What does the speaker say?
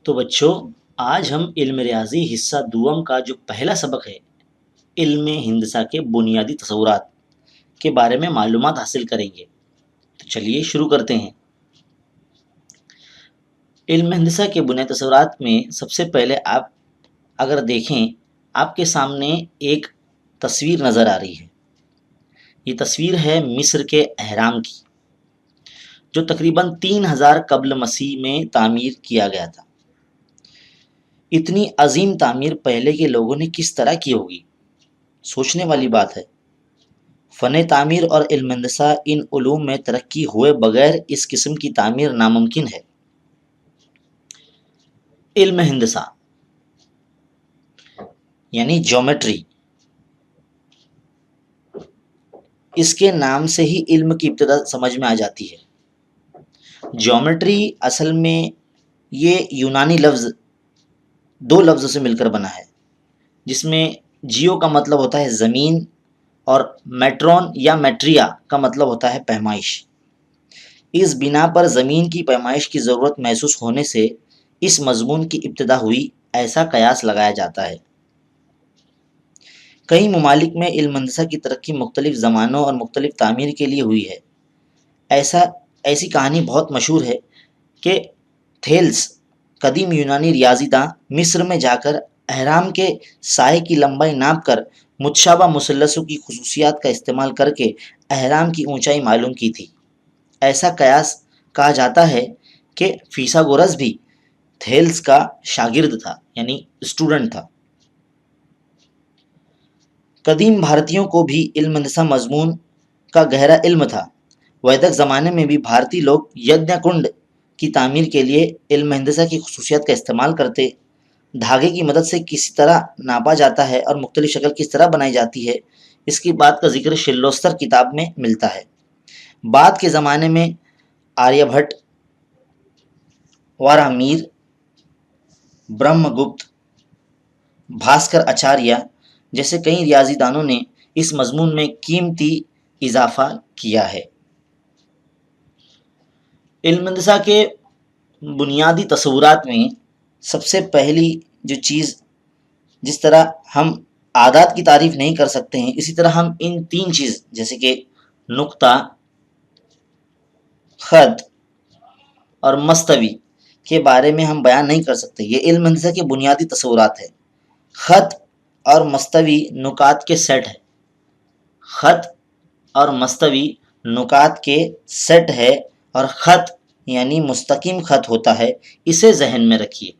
تو بچوں، آج ہم علم ریاضی حصہ دوم کا جو پہلا سبق ہے، علم ہندسہ کے بنیادی تصورات کے بارے میں معلومات حاصل کریں گے۔ تو چلیے شروع کرتے ہیں۔ علم ہندسہ کے بنیادی تصورات میں سب سے پہلے آپ اگر دیکھیں، آپ کے سامنے ایک تصویر نظر آ رہی ہے۔ یہ تصویر ہے مصر کے اہرام کی، جو تقریباً 3000 قبل مسیح میں تعمیر کیا گیا تھا۔ اتنی عظیم تعمیر پہلے کے لوگوں نے کس طرح کی ہوگی؟ سوچنے والی بات ہے۔ فن تعمیر اور علم ہندسہ ان علوم میں ترقی ہوئے بغیر اس قسم کی تعمیر ناممکن ہے۔ علم ہندسہ یعنی جیومیٹری، اس کے نام سے ہی علم کی ابتدا سمجھ میں آ جاتی ہے۔ جیومیٹری اصل میں یہ یونانی لفظ دو لفظوں سے مل کر بنا ہے، جس میں جیو کا مطلب ہوتا ہے زمین اور میٹرون یا میٹریا کا مطلب ہوتا ہے پیمائش۔ اس بنا پر زمین کی پیمائش کی ضرورت محسوس ہونے سے اس مضمون کی ابتدا ہوئی، ایسا قیاس لگایا جاتا ہے۔ کئی ممالک میں علم ہندسہ کی ترقی مختلف زمانوں اور مختلف تعمیر کے لیے ہوئی ہے۔ ایسی کہانی بہت مشہور ہے کہ تھیلس قدیم یونانی ریاضی داں مصر میں جا کر اہرام کے سائے کی لمبائی ناپ کر متشابہ مثلثوں کی خصوصیات کا استعمال کر کے اہرام کی اونچائی معلوم کی تھی۔ ایسا قیاس کہا جاتا ہے کہ فیثاگورس بھی تھیلس کا شاگرد تھا، یعنی اسٹوڈنٹ تھا۔ قدیم بھارتیوں کو بھی علم ہندسہ مضمون کا گہرا علم تھا۔ ویدک زمانے میں بھی بھارتی لوگ یجنا کنڈ کی تعمیر کے لیے علم ہندسہ کی خصوصیات کا استعمال کرتے۔ دھاگے کی مدد سے کسی طرح ناپا جاتا ہے اور مختلف شکل کس طرح بنائی جاتی ہے، اس کی بات کا ذکر شلوستر کتاب میں ملتا ہے۔ بعد کے زمانے میں آریہ بھٹ، وارامیر، برہم گپت، بھاسکر آچاریہ جیسے کئی ریاضی دانوں نے اس مضمون میں قیمتی اضافہ کیا ہے۔ علم ہندسہ کے بنیادی تصورات میں سب سے پہلی جو چیز، جس طرح ہم عادات کی تعریف نہیں کر سکتے ہیں، اسی طرح ہم ان تین چیز جیسے کہ نقطہ، خط اور مستوی کے بارے میں ہم بیان نہیں کر سکتے۔ یہ علم ہندسہ کے بنیادی تصورات ہے۔ خط اور مستوی نکات کے سیٹ ہے۔ خط اور مستوی نکات کے سیٹ ہے، اور خط یعنی مستقیم خط ہوتا ہے، اسے ذہن میں رکھیے۔